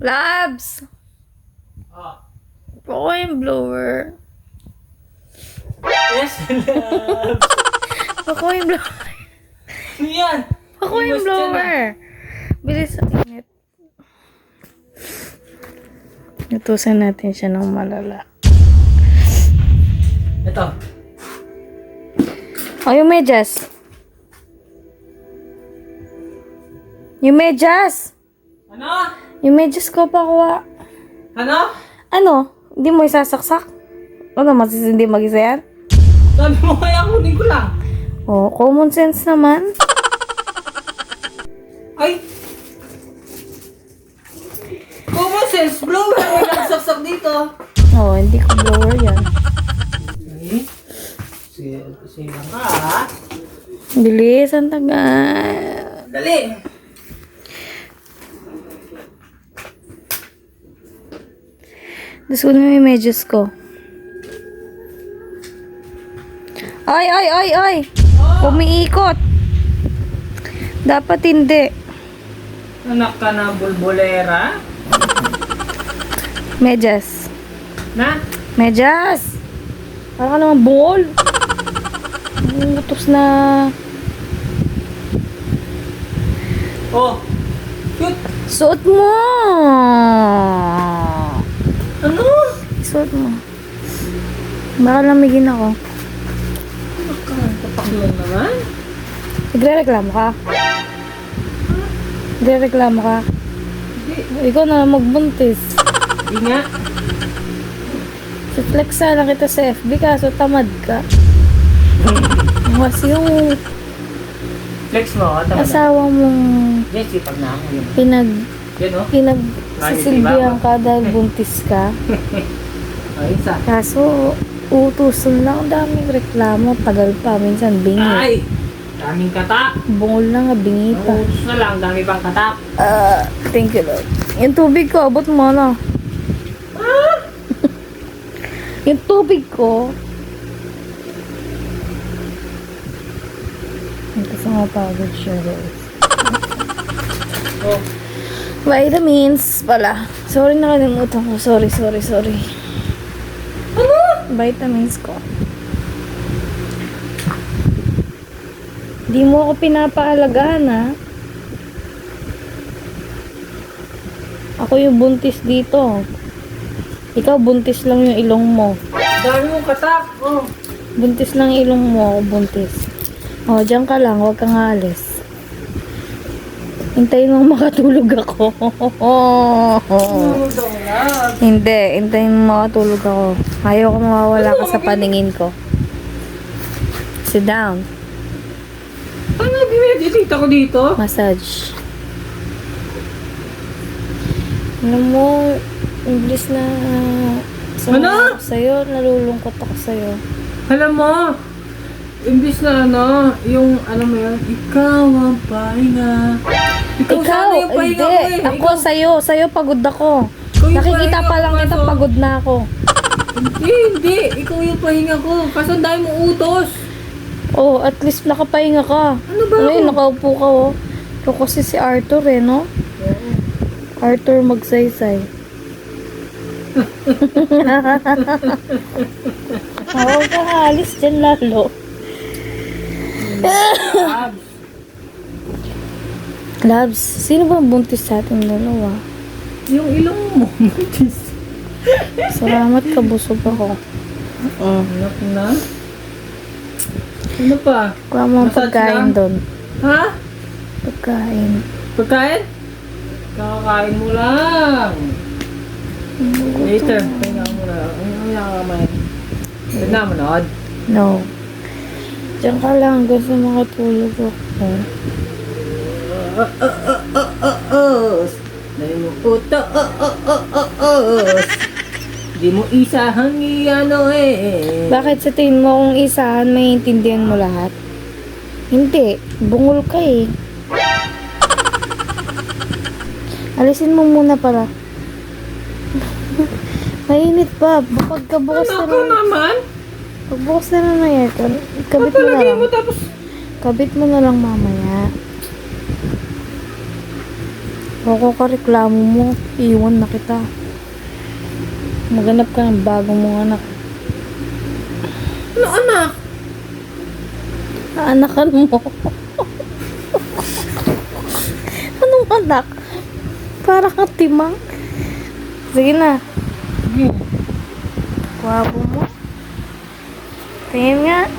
Labs! Ah. Ako yung blower. Yes, love. Ako yung blower. Ano yan? Ako yung blower. Bilis sa init. Utusan natin siya ng malala. Ito. Oh, yung medyas. Yung medyas! Ano? Yung medyas ko pakuha. Ano? Ano? Hindi mo isasaksak? Ano, hindi mag-isa yan? Sabi mo kaya kunin ko lang. Oh, common sense naman. Ay! Common sense, blower. May nagsaksak dito. Oh, hindi ko blower yan. Ay. Sige lang ka, ha? Bilis, ang tagal. Dali. Tapos kunin mo yung medyas ko. Ay, ay, ay, ay! Umiikot! Dapat hindi. Anak ka na bulbolera? Medyas. Na? Medyas! Para ka naman bungol. Ang utos na... Oh. Shoot. Suot mo! Ano? Suot mo. Baka lamigin ako. Tapak lang naman. Nagre-reklamo ka? Nagre-reklamo ka? Hindi. Ikaw na lang magbuntis. Hindi nga. Flexa lang kita sa FB kaso tamad ka. Kasi yung Flex mo, tama na. asawa mong Yes, sipag na ako yun. Yan, oh. pinagsisilbihan ka dahil buntis ka. Ay, isa. Kaso, utusan lang. Ang daming reklamo. Tagal pa. Minsan, bingi. Ay! Daming katak. Bungol na nga, bingi pa. Nautos na lang, dami pang katak. Thank you, Lord. Yung tubig ko, abot mo na. Yung tubig ko. Kasi mapagod siya, guys. Oh. Vitamins pala. Sorry, nakalimutan ko. Sorry. Ano? Vitamins ko. Di mo ako pinapaalagaan, ha? Ako yung buntis dito. Ikaw, buntis lang yung ilong mo. Dami mong katak. Oh. Buntis lang yung ilong mo. Ako buntis. O, dyan ka lang. Huwag kang alis. Hintayin mo makatulog ako. Ano daw lang? Hindi. Hintayin mo makatulog ako. Ayaw ko mawawala ka sa paningin ko. Sit down. Ano gineditita ko dito? Massage. Alam mo, English na Ano? sa'yo, nalulungkot ako sa'yo. Alam mo, imbis na ano, yung ano mo yun, ikaw ang pahinga. Ikaw sana yung pahinga ko eh. Ako sa'yo pagod ako. Ikaw yung Nakikita pahinga pa lang ko, kita, kaso- pagod na ako. Hindi. Ikaw yung pahinga ko. Kaso ang dami mong utos. Oh, at least nakapahinga ka. Ano ba Ngayon, ako? nakaupo ka, oh. Ikaw kasi si Arthur, eh, no? Arthur magsaysay. Oo, alis dyan lalo. Abs. Labs, sino ba buntis sa ating dalawa? Yung ilong mo. Salamat ka, busog ako. Anak na. Ano pa? Kuha mo ang Massage pagkain lang? doon. Ha? Pagkain. Pagkain? Kakakain mo lang. Later. Pahinga mo na. Ano yung kamay? Huwag na manood. No. Diyan ka lang, gusto makatulog ako. Dahil mo puto. Di mo isahang ano eh. Bakit sa tingin mo kung isahan, may intindihan mo lahat? Hindi. Bungol ka eh. Alisin mo muna pala. Mainit pa. Pagkabukas Ano na ka lang. naman? Pagbukas na lang ng aircon. Kabit mo na Papalagay lang. mo tapos. Kabit mo na lang mamaya. Ako ka reklamo mo. Iwan na kita. Maghanap ka ng bagong mong anak. Ano anak? Anakan mo. Anong anak? Para kang timang. Sige na. Sige. Guwapo mo. Tingin nga.